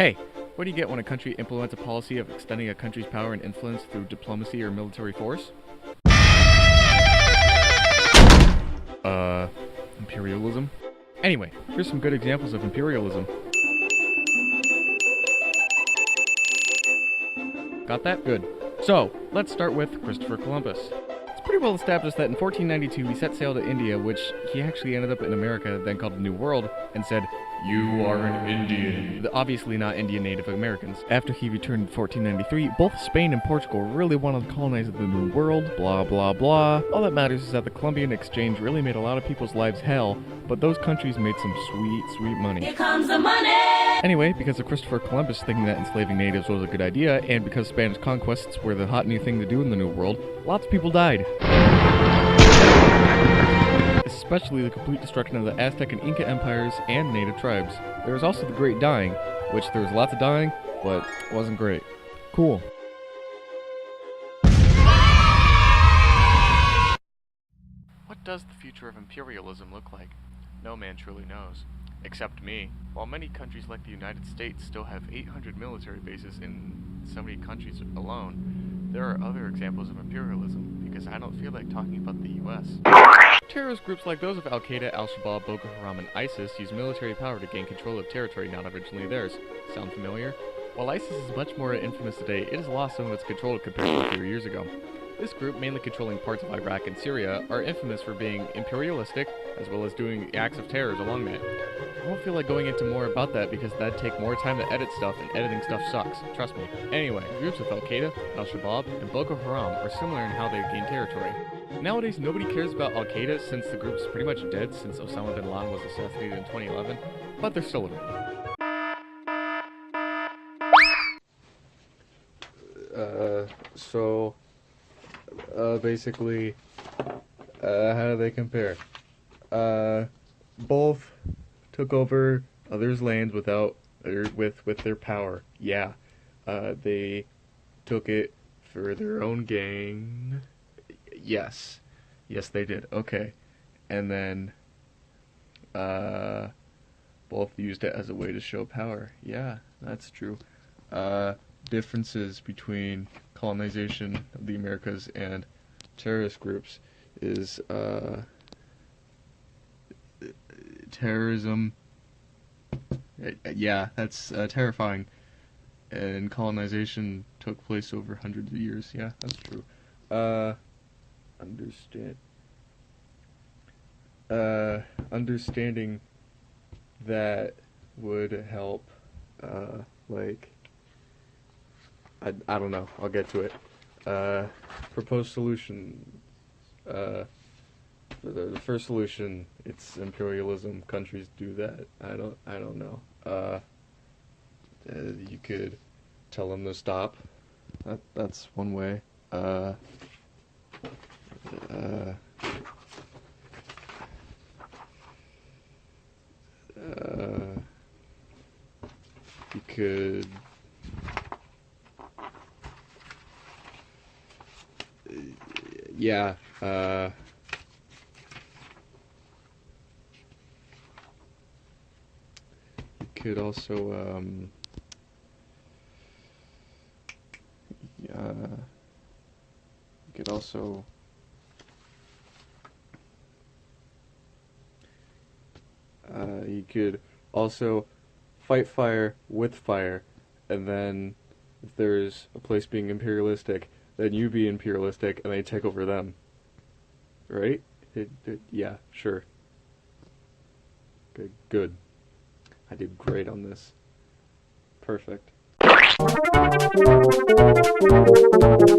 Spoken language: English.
Hey, what do you get when a country implements a policy of extending a country's power and influence through diplomacy or military force? Imperialism? Anyway, here's some good examples of imperialism. Got that? Good. So, let's start with Christopher Columbus. It's pretty well established that in 1492 he set sail to India, which he actually ended up in America, then called the New World, and said, "You are an Indian." Obviously not Indian Native Americans. After he returned in 1493, both Spain and Portugal really wanted to colonize the New World, blah blah blah. All that matters is that the Columbian Exchange really made a lot of people's lives hell, but those countries made some sweet money. Here comes the money! Anyway, because of Christopher Columbus thinking that enslaving natives was a good idea, and because Spanish conquests were the hot new thing to do in the New World, lots of people died. Especially the complete destruction of the Aztec and Inca empires and native tribes. There was also the Great Dying, which there was lots of dying, but it wasn't great. Cool. What does the future of imperialism look like? No man truly knows. Except me. While many countries like the United States still have 800 military bases in so many countries alone, there are other examples of imperialism, because I don't feel like talking about the US. Terrorist groups like those of Al-Qaeda, Al-Shabaab, Boko Haram, and ISIS use military power to gain control of territory not originally theirs. Sound familiar? While ISIS is much more infamous today, it has lost some of its control compared to a few years ago. This group, mainly controlling parts of Iraq and Syria, are infamous for being imperialistic, as well as doing acts of terror along that. I don't feel like going into more about that because that'd take more time to edit stuff, and editing stuff sucks, trust me. Anyway, groups of Al-Qaeda, Al-Shabaab, and Boko Haram are similar in how they gain territory. Nowadays, nobody cares about Al-Qaeda since the group's pretty much dead since Osama bin Laden was assassinated in 2011, but they're still around. Basically, how do they compare? Both took over others' lands with their power. Yeah. They took it for their own gain. Yes. Yes, they did. Okay. And then, both used it as a way to show power. Yeah, that's true. Differences between colonization of the Americas and terrorist groups is terrorism. Yeah, that's terrifying. And colonization took place over hundreds of years. Yeah, that's true. Understanding that would help. I don't know. I'll get to it. Proposed solution. For the first solution, it's imperialism. Countries do that. I don't know. You could tell them to stop. That's one way. You could. Yeah, you could also, you could also fight fire with fire, and then if there's a place being imperialistic, then you be imperialistic and they take over them. Right? Yeah, sure. Okay, good. I did great on this. Perfect.